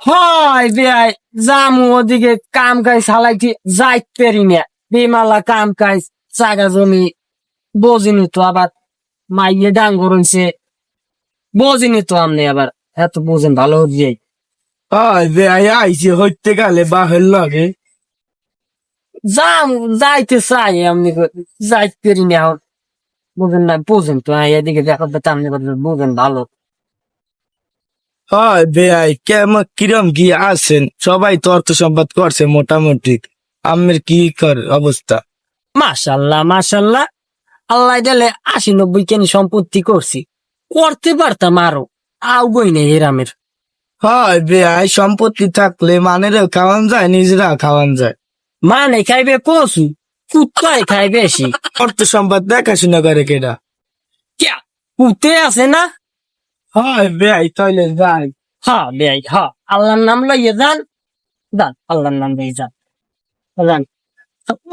হয় বেয়াই জামু ওদিকে কাম কাজ চালাইছি যাইত পারি না বেমালা কাম কাজ জাগা জমি বোঝিনি তো আবার মাইয়ে ডাঙ্গর হইছে বোঝিনি তো আমনে আবার এত বোঝেন ভালো দিয়ে হয় বেআই আইছে হইতে গেলে বাহের লাগে। যাম যাইতে চাই আমনি যাইতে পারি না এখন বোঝেন না বোঝেন তো এদিকে দেখো আমনি বোঝেন ভালো হয় বেআই কেমন কিরম কি আছেন? সবাই তো অর্থ সম্পদ করছে মোটামুটি, আমের কি কর অবস্থা? মাশাল্লাহ মাশাল্লাহ আল্লাহ দিলে ৮০-৯০ কেনি সম্পত্তি করছি করতে পারতাম আরো আও বই নেই হেরামের হয় বেআই সম্পত্তি থাকলে মানেরও খাওয়ান যায়, নিজেরা খাওয়ান যায়। মানে খাইবে কচু কুত্তায় খাই বেশি অর্থ সম্পদ দেখাশোনা করে কেডা? ক্যা কুতে আছে না হয় বেআই তাইলে যাই। হ্যাঁ বেআই হ্যাঁ আল্লাহর নাম লইয়ে যান যান আল্লাহর নাম লইয়ে যান যান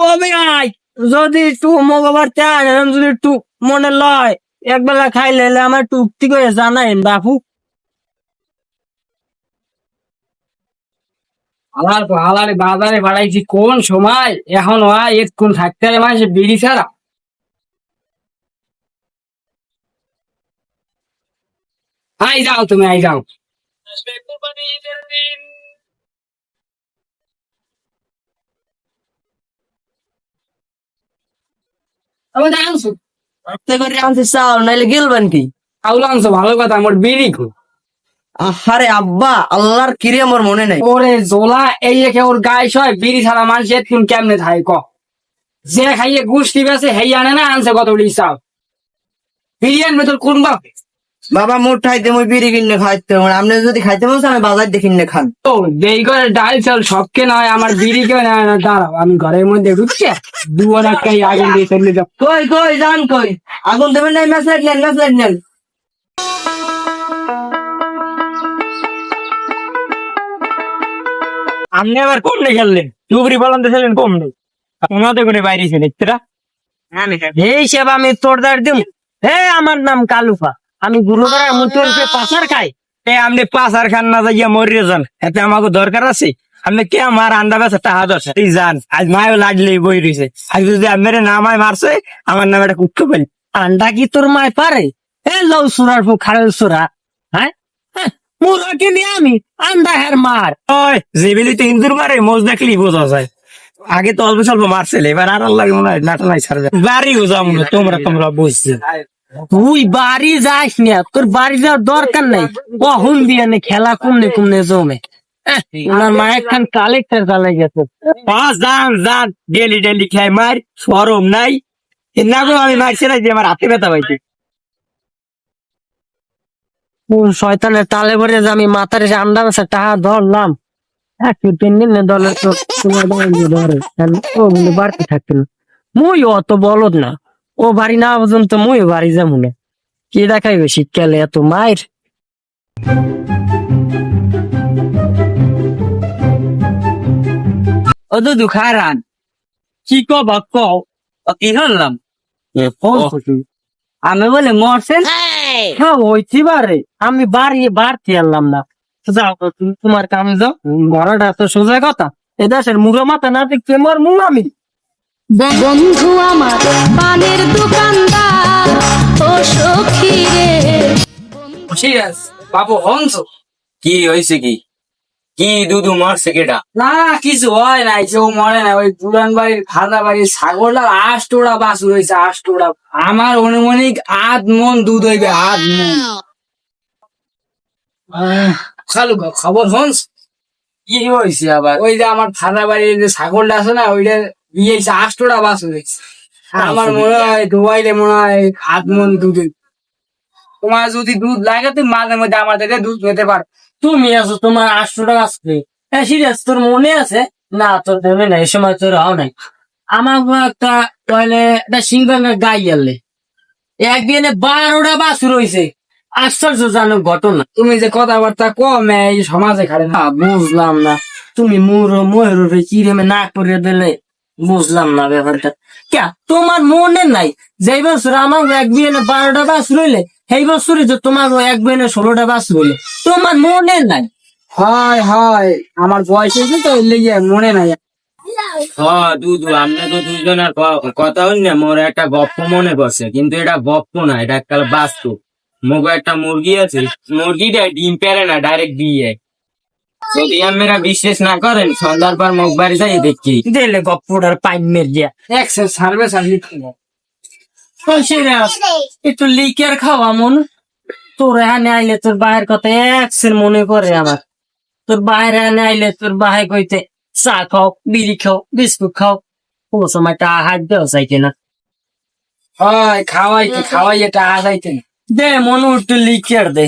ও বেআই যদি একটু মগবার চান যদি একটু মনে লয় একবেলা খাইলে আমার একটু উক্তি করে জানাইন বাপু হালারে বাজারে বাড়াইছি কোন সময় এখন হয় এক্ষুন থাকতে হবে মানুষের বিড়ি ছাড়া আই যাও তুমি আই যাও আমি আনছো চাও নাইলে গেলবেন কি? আউলা আনছো ভালো কথা আমার বিড়ি খো আরে আব্বা আল্লাহর কিরে আমার মনে নাই। ওরে জোলা এই রেখে ওর গায়ে সয় বিড়ি ছাড়া মানুষ এক্ষুন কেমনে থাকে ক যে খাইয়ে গুষ্টি বেছে হেই আনে না আনছে কত বলি চাও বিড়ি আনবে তোর কোন বাপ বাবা মোট খাইতে মই বিড়ি কিনে খাইতে আপনি যদি খাইতে বলছেন আমি বাজার দিয়ে কিনে খান। ও যেই করে ডাল চাল সবকে নয় আমার বিড়ি কে নেয় না দাঁড়াও আমি ঘরের মধ্যে ঢুকছে দুয়ার একটাই আগুন দিয়ে চলে যাও কই কই যান কই আগুন দেবেন নাই মেসলাইট নেন আপনি আবার কমনে খেললেন টুবরি বলান দিয়েছিলেন কমনে ওনাতে করে বাইরে ছিল ইত্তরা এই সব আমি তোর দাঁড় দিম হে আমার নাম কালুফা আমি গুরুদার মুতুর পাচার খাই আপনি পাচার খান না যাইয়া মরিয়ে যান এতে আমাকে দরকার আছে আপনি কে আমার আন্ডা বেচা টাহা দরছে তুই যান আজ মায়ও লাগলেই বই রয়েছে আজ যদি আমার নামায় মারছে আমার নামে একটা কুট্টু পারি আন্ডা কি তোর মায় পারে এ লৌ সুরার ফু খারেল সুরা হ্যাঁ মুরাকে নিয়ে আমি আন্ডা হের মার ওই জেবিলি তো ইন্দুর মারে মোজ দেখলি বোঝা যায় আগে তো অল্প স্বল্প মারছিল এবার আর লাগে মনে হয় নাটা নাই ছাড়া বাড়িও যাও মনে তোমরা বুঝছি তুই বাড়ি যাস না তোর বাড়ি যাওয়ার দরকার নাই কখন দিয়ে নে খেলা কমনে জমে ওনার মায়ের খান কালেক্টর চালাই গেছে যান ডেলি খাই মার সরম নাই না গো আমি মারছি না যে আমার হাতে ব্যথা পাইছি শয়তানের তালে ভরে যে আমি মাথার এসে আন্ডা বেসা টাকা ধরলাম দলের তো ধরে ও বাড়তে থাকতেন মুই অত বলদ না ও বাড়ি না পর্যন্ত মুই বাড়ি যাবো না কি দেখাইবে শীতকালে এত মায়ের ও দুদু খারান কি কবা কও কি হলাম আমি বলে মরছেন হ্যাঁ হইতে পারে আমি বাড়তে আনলাম না যাও তুমি তোমার কামে যাও মরাটা তো সোজা কথা এ দেশের মুড়ো মাথা না দেখতে মর মুখ আমি বন্ধু আমার পানের দোকানদার ও সখী রে বাবু হংস কি হয়েছে কি দুধু মারছে কেটা? না কিছু হয় নাই কেউ মরে না ওই পুরান বাড়ির খাদা বাড়ির ছাগলটা আষ্টটা বাছুর হয়েছে আষ্টটা আমার অনুমানিক ৮ মন দুধ হইবে ৮ মন খালু খবর হংস কি হয়েছে আবার ওই যে আমার খাদা বাড়ির যে ছাগলটা আছে না ওইটা বিয়ে আষ্টটা বাছুর হয়েছে আমার মনে হয় ডুবাইলে মনে হয় ৮ মন দুধ তোমার যদি দুধ লাগে তুমি মাঝে মধ্যে আমার থেকে দুধ পেতে পারো তুমি আছো তোমার ৮০০ টাকা আসবে হ্যাঁ সিরিয়াস তোর মনে আছে না তোর দেবে না এই সময় তোর হাও নাই আমার একটা একটা সিংহের গাই গেলে একদিনে ১২টা বাছুর হয়েছে আশ্চর্য জানো ঘটনা তুমি যে কথাবার্তা কমে এই সমাজে খাড়ে না বুঝলাম না তুমি ময়ূর চিরেমে না করে দিলে বুঝলাম না ব্যাপারটা কে তোমার মনে নাই যে বছর আমার এক বিয়ে ১২টা বাছুর হইলে এই বছরই তো তোমার এক বিয়ে ১৬টা বাছুর হইলে তোমার মনে নাই হয় হয় আমার বয়স হয়েছে তো এর লেগে মনে নাই। দুদু আমরা তো দুজনের কথা হই না, মোর একটা গপ্প মনে পড়ছে, কিন্তু এটা গপ্প না, এটা একটা বাস্তব। মগো একটা মুরগি আছে, মুরগিটা ডিম পেরে না, ডাইরেক্ট দিয়ে। যদি আপনারা বিশ্বাস না করেন, সন্ধ্যার পর মুখ বাড়ি যাই দেখি। দিলে গপ্পটার পাইন মের দিয়া একশো সার্ভে সার্ভিস একটু লিকের খাওয়া মন। তোর এখানে আইলে তোর বাহের কথা একসের মনে করে আমার। তোর বাহির এনে আইলে তোর বাহে কইতে চা খাও, বিড়ি খাও, বিস্কুট খাও, কোনো সময় টা হাত দেওয়া চাইতে না। হয় খাওয়াই এটা আগাইতেন। দে মনু একটু লিকের দে।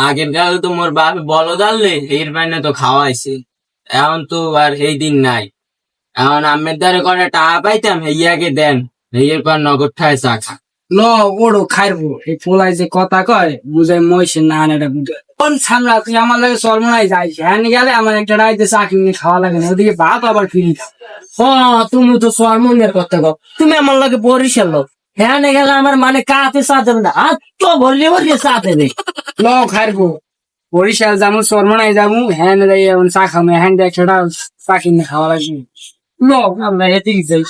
আগের কাল তো মোর বাপ বলো জানলে এর বাইনে তো খাওয়াইছে, এখন তো আর এই দিন নাই। এখন আমের দ্বারে করে টাকা পাইতাম, ইয়াকে দেন, এর পর নগদ ঠায় চা খা। ল ওড়ো খাইবো এই পোলাই যে কথা কয় বুঝাই মহিষের না এটা বুঝে কোন সামলা তুই আমার লাগে সর্বনাই যাইস হ্যাঁ গেলে আমার একটা রাইতে চাকরি নিয়ে খাওয়া লাগে না ওদিকে ভাত আবার ফিরি তুমি তো সরমনের কথা কও, তুমি আমার লাগে বরিশাল লোক। হ্যাঁ নে গেলে আমার মানে কাতে চা দেবে না, আর তো ভরলে ভরলে চা দেবে। ল খাইবো বরিশাল যাবো সর্বনাই যাবো হ্যাঁ যাই এখন চা খাবো হ্যাঁ একটা চাকরি নিয়ে খাওয়া লাগবে লোক আমরা এদিকে যাই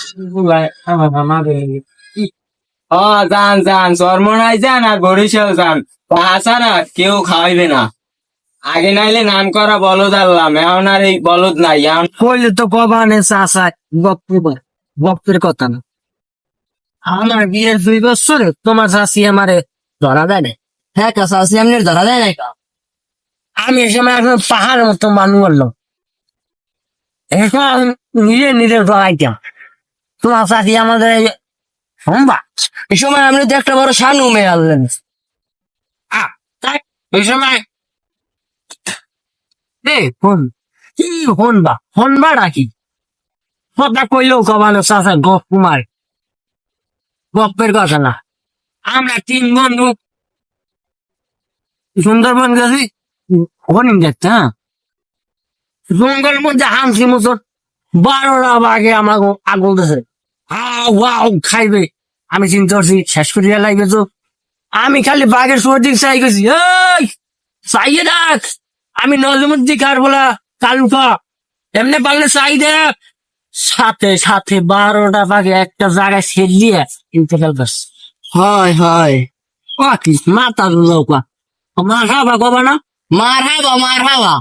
আমার মা দেবে। যান যান, চরমনাই যান আর বরিশাল যান, তাছাড়া কেউ খাওয়াইবে না। আগে নাইলে নাম করা বলদ আনলাম, এখন আর এই বলদ নাই। এখন কইলে তো কবানে চা চা গপ্পের কথা না। আমার বিয়ের 2 বছরে তোমার শাশি আমারে ধরা দেয় না। হ্যাঁ কাছে আসি এমনি ধরা দেয় না আমি এ সময় এখন পাহাড়ের মতো মানুষ হলো, এখন নিজে নিজে ধরাইতাম। তোমার শাশি আমাদের সম্ভব এই সময় আপনি তো একটা বড় শানু মেয়ে আনলেন এই সময় ফোন কি হনবা নাকি কথা কইলেও কবানো চাষা গপ কুমার গপ্পের কথা না। আমরা 3 বন্ধু সুন্দরবন গেছি হরিণ দেখতে। হ্যাঁ জঙ্গলের মধ্যে হামছি মতো 12টা বাঘে আমাকে আগুন দিয়েছে, হাও খাইবে। আমি চিন্তা করছি শেষ করিয়া লাগবে তো, আমি খালি বাঘের শোর দিক চাই গেছি, এই চাইয়ে দেখ। আমি নজমুর দিকে আর বলা কালুকা এমনি পারলে চাই দেখ। সাথে সাথে 12টা বাঘে একটা জায়গায় ছেড় দিয়ে ইন্তেকাল করছে। হয় হয় মাথা লৌকা মার হাবা কবা না, মার হাবা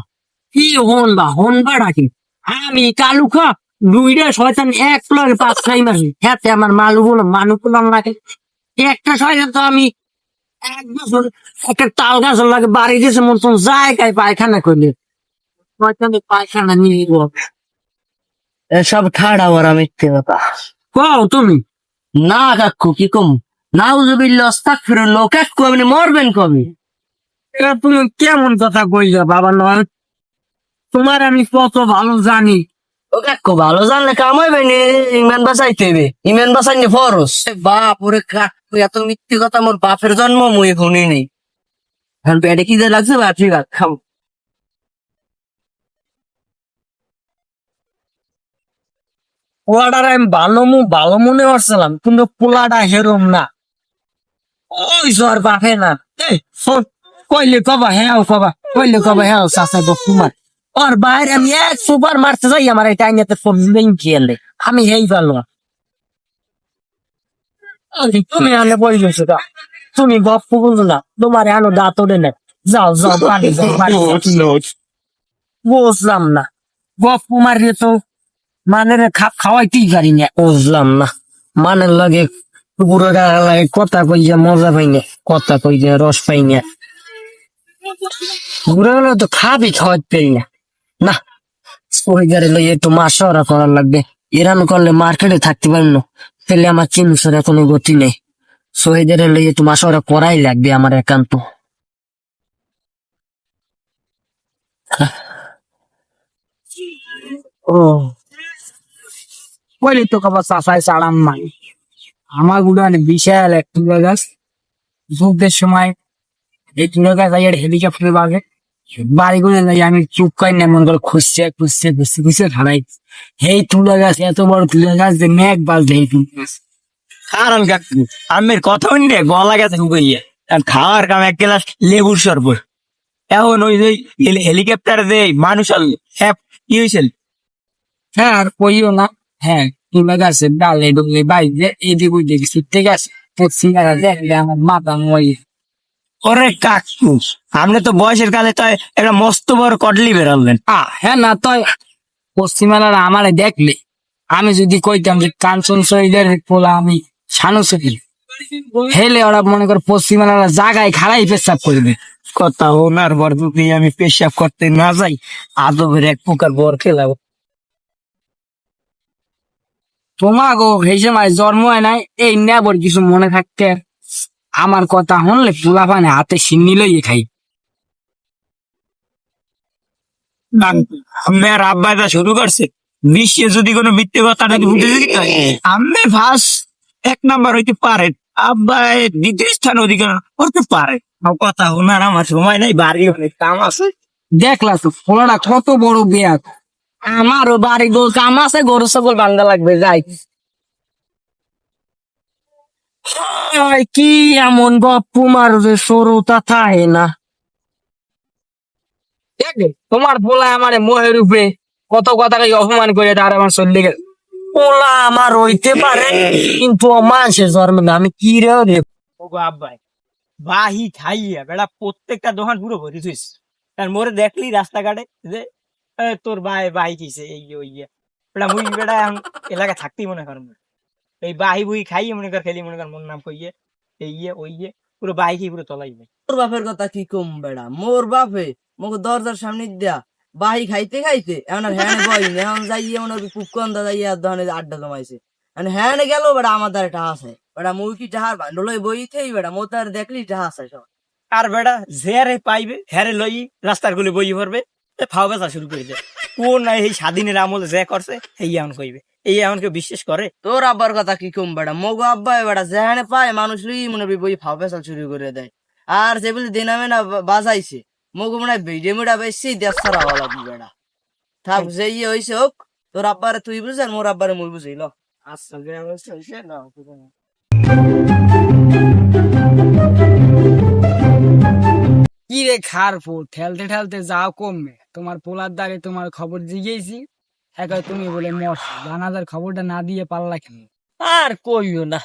কি হনবা ডাকি। আমি কালুকা 2টা শয়তান এক লগে 5 মাসি হ্যাঁ আমার মানু বললাম লাগে একটা শয়তান তো আমি 1 বছর একটা তাল গাছের লাগে বাড়ি দিয়েছে মতন জায়গায় পায়খানা করলে শয়তানি পায়খানা নিয়ে এসব ঠাড়া ওরা মিথ্যে কথা কও তুমি। না কাকু কি কম নাউজুবিল্লাহ আস্তাগফিরুল্লাহ লোক কাকু আপনি মরবেন কবে এটা তুমি কেমন কথা কইলা বাবা নয়, তোমার আমি কত ভালো জানি। ও কাকু ভালো জানলে কাম হইবে নি ইমান বাঁচাইতে হবে ইমান বাঁচাইনি ফরস বাপ ওরে কাকু এত মিথ্যে কথা মোর বাপের জন্ম মুই শুনি নেই এখন পেটে কি যে লাগছে বা ঠিক আছে খাও পোলাটার আমি ভালো মনে করছিলাম, কিন্তু পোলাটা হেরম না। ওই জ্বর বাপে না শোন, কইলে কবা হ্যাঁ চাচা গো কুমার ওর বাইরে আমি 100 বার মারতে যাই আমার এই টাইনেতে ফোন খেলে আমি হেই পারলো না। তুমি আনে বইলেছো তা তুমি গপ্প বলছো না, তোমার আনো দাঁত ওঠে না। যাও বাড়ি বুঝলাম না গপ্প মারিয়ে তো মানে খাওয়াইতেই পারি না। বুঝলাম না মানের লাগে পুরো লাগে কথা কইয়া মজা পাই না, কথা কইয়া রস পাই না। ঘুরে গেলে তো খাওয়াইতে পারি না। না ওইগারে লইয়ে একটু মাসরা করার লাগবে, এরান করলে মার্কেটে থাকতে পারি না, তাহলে আমার চিনসরে কোনো গতি নেই। শহীদের লইয়ে একটু মাসরা করাই লাগবে আমার একান্ত। ও কইলে তো কবা চাষায় চাড়ান নাই আমার গুড়ান বিশাল এক তুলা গাছ যুদ্ধের সময় এই তুলা গাছ হেলিকপ্টার বাড়ি গুলো যাই আমি চুপ করি না মন করে খুঁজছে ঢালাই এই তুলা গাছ এত বড় তুলা গাছ যে মেঘ বাজবে এই তুলা গাছ কারণ কাকু আমের কথা শুনলে গলা গেছে হুকাইয়া, আর খাওয়ার কাম 1 গ্লাস লেবুর শরবত এখন ওই যে হেলিকপ্টার যে মানুষ কি হয়েছিল? হ্যাঁ আর কইও না। হ্যাঁ তুলে গেছে ডালে ডুলে বাইরে এদিক ওইদিক ছুটতে গেছে পশ্চিম বেলা দেখলে আমার মাথা মই। ওরে কাকু, আপনি তো বয়সের কালে তো একটা মস্ত বড় কডলি বেরালেন। হ্যাঁ না তো পশ্চিমালারা আমারে দেখলে আমি যদি কইতাম যে কাঞ্চন শহীদের পোলা আমি শানু শহীদ হেলে ওরা মনে করে পশ্চিমালারা জায়গায় খাড়াই পেশাব করবে। কথা ওনার বর যদি আমি পেশাব করতে না যাই, আদবের এক প্রকার বর খেলাবো। তোমার গো সেই সময় জন্ম হয় নাই এই নেবর কিছু মনে থাকতে আমার কথা শুনলে পোলা পানে হাতে সিন্নি লইয়ে খাই। আমার আব্বা এটা শুরু করছে, বিশ্বে যদি কোনো মিথ্যে কথা নাকি বুঝে দিতে হয়, আমি ফার্স্ট 1 নাম্বার হইতে পারেন, আব্বা দ্বিতীয় স্থান অধিকার করতে পারে। কথা ওনার আমার সময় নাই, বাড়ি অনেক কাম আছে। দেখলা তো পোলাটা কত বড় বিয়া। আমারও বাড়ি গো কাম আছে, গরু ছাগল বান্ধা লাগবে যাই। কি এমন গপ্পু মারো যে সরুতা থাকে না। দেখলে তোমার পোলা আমারে মোহের উপরে কত কথা অপমান করে তার আমার চললে গেল। পোলা আমার হইতে পারে, কিন্তু ও মানুষের জন্ম না। আমি কি রে রে ওগো আব্বাই বাহি খাইয়া বেড়া প্রত্যেকটা দোকান পুরো ভরে থইস। আর মোরে দেখলি রাস্তাঘাটে যে তোর বাহি কিছে এই ওই বেড়া মুই বেড়া এখন এলাকায় থাকতেই মনে কর না। এই বাহি বুহি খাইয়ে মনে কর, খেলি মনে কর মন নাম কইয়ে এই ওই পুরো বাহি খেয়ে পুরো তলাই নাই। মোর বাপের কথা কি কম বেড়া, মোর বাপে মোকে দরজার সামনে দেয়া বাহি খাইতে খাইতে এখন আর হ্যাঁ বইনি, এখন যাইয়ে মনে হয় কুকন্দা যাইয়া ধরনের আড্ডা জমাইছে। এখন হ্যাঁ গেল বেড়া আমার দ্বারা টাহা আছে বেড়া, মুই কি টাহার ভান্ডলই বইতেই বেড়া মোর তার দেখলি টাহা আছে সব। আর বেড়া জেরে পাইবে হ্যারে লই রাস্তার গুলি বই ভরবে, ফাও বেচা শুরু করে দেয়। ও না এই স্বাধীনের আমল যে করছে এই এমন কইবে, এই এমন কেউ বিশ্বাস করে? তোর আব্বার কথা কি কম বেড়া, মগো আব্বা বেড়া যেখানে পায় মানুষ লই মনে হয় বই ফাও পেশাল শুরু করে দেয়। আর যে বলে দিনামে না বাজাইছে মগো মনে হয় ভিডিও মিডিয়া বেশি দেশ ছাড়া হওয়া লাগবে বেড়া। থাক যে ইয়ে হয়েছে হোক, তোর আব্বারে তুই বুঝ আর মোর আব্বারে মুই বুঝিল। আচ্ছা গ্রামে হইছে না কি রে খার ফো ঠেলতে ঠেলতে যাও কমবে। তোমার পোলার দ্বারে তোমার খবর জিগেছি, এখন তুমি বলে মর জানাজার খবরটা না দিয়ে পারলা কেন? আর কইও না,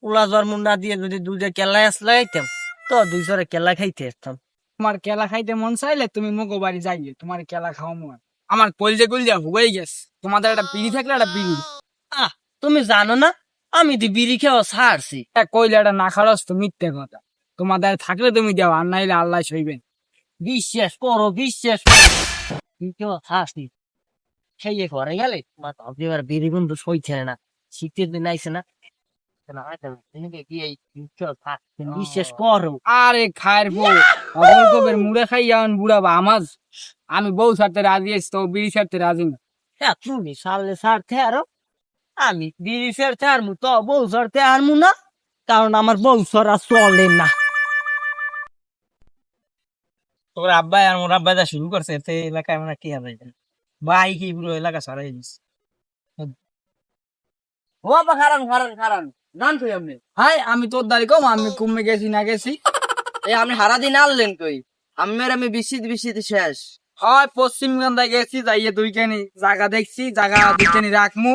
পোলা জন্ম না দিয়ে যদি দুইটা কেলা আসলে আইতাম তো 200 কেলা খাইতে আসতাম। তোমার কেলা খাইতে মন চাইলে তুমি মগো বাড়ি যাইয়ে তোমার কেলা খাওয়া মন। আমার কলজে কলজা হুগাই গেছে, তোমাদের একটা বিড়ি থাকলে একটা বিড়ি। তুমি জানো না আমি তো বিড়ি খেয়েও ছাড়ছি। কইলে একটা না খাওয়াস তো মিথ্যে কথা, তোমাদের থাকলে তুমি দেও আর নাইলে আল্লাহ সইবেন। বিশ্বাস করো, বিশ্বাস করো, তুই কেউ ছাড়ছি খেয়ে ঘরে গেলে তোমার এবার বিড়ি বন্ধু সইছে না, শীতের দিন আইসে না। বিশ্বাস করো। আরে খায়ের বউ অগল কবের মুড়ে খাই যেমন বুড়াবা আমার, আমি বউ ছাড়তে রাজি আছি তো বিড়ি ছাড়তে রাজি না। হ্যাঁ তুমি সারলে ছাড়তে আরো, আমি বিড়ি ছাড়তে আরমু তো বউ ছাড়তে আরমু না, কারণ আমার বউ ছাড়া চলে না। তোর আব্বাই আর মোর আব্বাই যা শুরু করছে এতে এলাকায় মানে কি হবে ভাই, কি পুরো এলাকা সারাই দিচ্ছে। ও বাবা খারান খারান খারান জান তুই আপনি হাই আমি তোর দাঁড়ি কম আমি কমে গেছি না গেছি। এই আপনি সারাদিন আনলেন কই? আমি বিশিত শেষ। হয় পশ্চিম গন্ধায় গেছি যাইয়ে দুইখানি জায়গা দেখছি, জায়গা দুইখানি রাখমু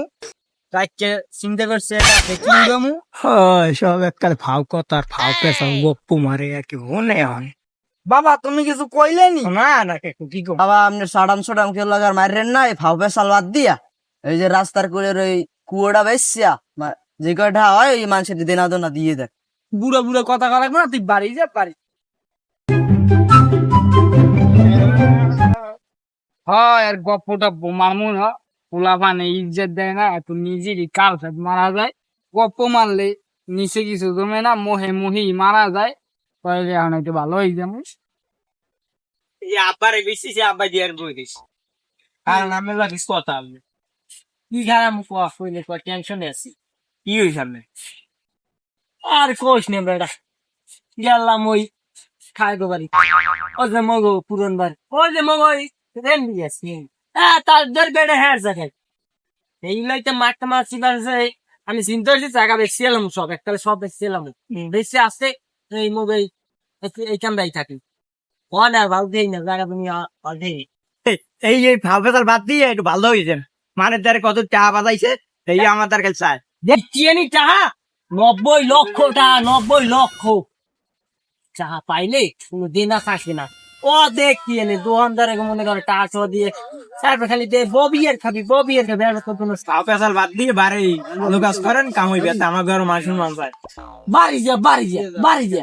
রাখকে চিন্তা করছে এটা দেখি উড়ামু। হয় সব এককাল ফাও কথা আর ফাও পেশা গপ্পু মারে আর কি মনে হয়। বাবা তুমি কিছু কইলে নি? না না কি কম বাবা আপনি সাডাম কেউ লাগার মারেন না, এই ফাও পেশাল বাদ দিয়া এই যে রাস্তার কোলের ওই কুয়োটা বেসিয়া যে কয়টা হয় ওই মানুষের দেনা দোনা দিয়ে দেয়। বুড়া বুড়া কথা করা লাগবে না, তুই বাড়ি যা বাড়ি। হয় আর গপ্পটা মারমু না, পোলা পানে ইজ্জত দেয় না, এত নিজেরই কাল ফেট মারা যায়। গপ্প মারলে নিচে কিছু জমে না, মোহে মুহি মারা যায়। তাহলে এখন একটু ভালো হয়ে যাবো। এই আব্বারে বেশি সে আব্বা দিয়ে আর বই দিস, কারণ আমি লাগিস কথা আমি কি খারাপ কইলে টেনশনে আছি। কি হয়েছে আমি আর কোষ নেই বেটা, গেলাম ওই খাই গো বাড়ি, ও যে মগো পুরন বাড়ি, ও যে মগো রেন্ডি আছে তার দের বেড়ে হ্যাঁ জায়গায় এই লাইতে মারতে মারছি বাড়ছে। আমি চিন্তা করছি জায়গা বেশি এলাম, সব এককালে সব বেশি এলাম বেশি আসছে এই মগো এইখানটাই থাকি। কোন আর ভালো দেই না জায়গা তুমি অধে এই যে ফাল বাদ দিয়ে একটু ভালো হয়েছে মানে তার কত টাকা বাজাইছে এই আমাদের কাছে চায় দেখছি নি টাকা 90 লক্ষ টাকা 90 লক্ষ টাকা পাইলে কোনো দিন আসে না ও দেখছি এনে দোকানদারে মনে করে টাকা ছ দিয়ে তারপর খালি দে ববিয়ের খাবি আর তো কোনো সাপ পেশাল বাদ দিয়ে বাড়ি ভালো কাজ করেন কাম হইবে আমার ঘর মানুষের মান যায় বাড়ি যা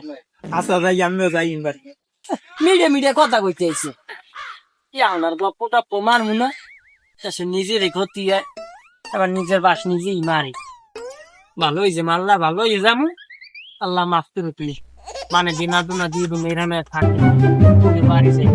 আচ্ছা যাই আমিও যাই বাড়ি মিডিয়া কথা কইতে আইছে কি আমার গপ্পটা প্রমাণ মনে শেষে নিজের ক্ষতি হয় আবার নিজের বাস নিজেই মারি ভালো হয়েছে মাল্লা ভালো হয়ে যাবো আল্লাহ মাফ করে তুই মানে দিনা দুনা দিয়ে এরামে থাকে বাড়ি যাই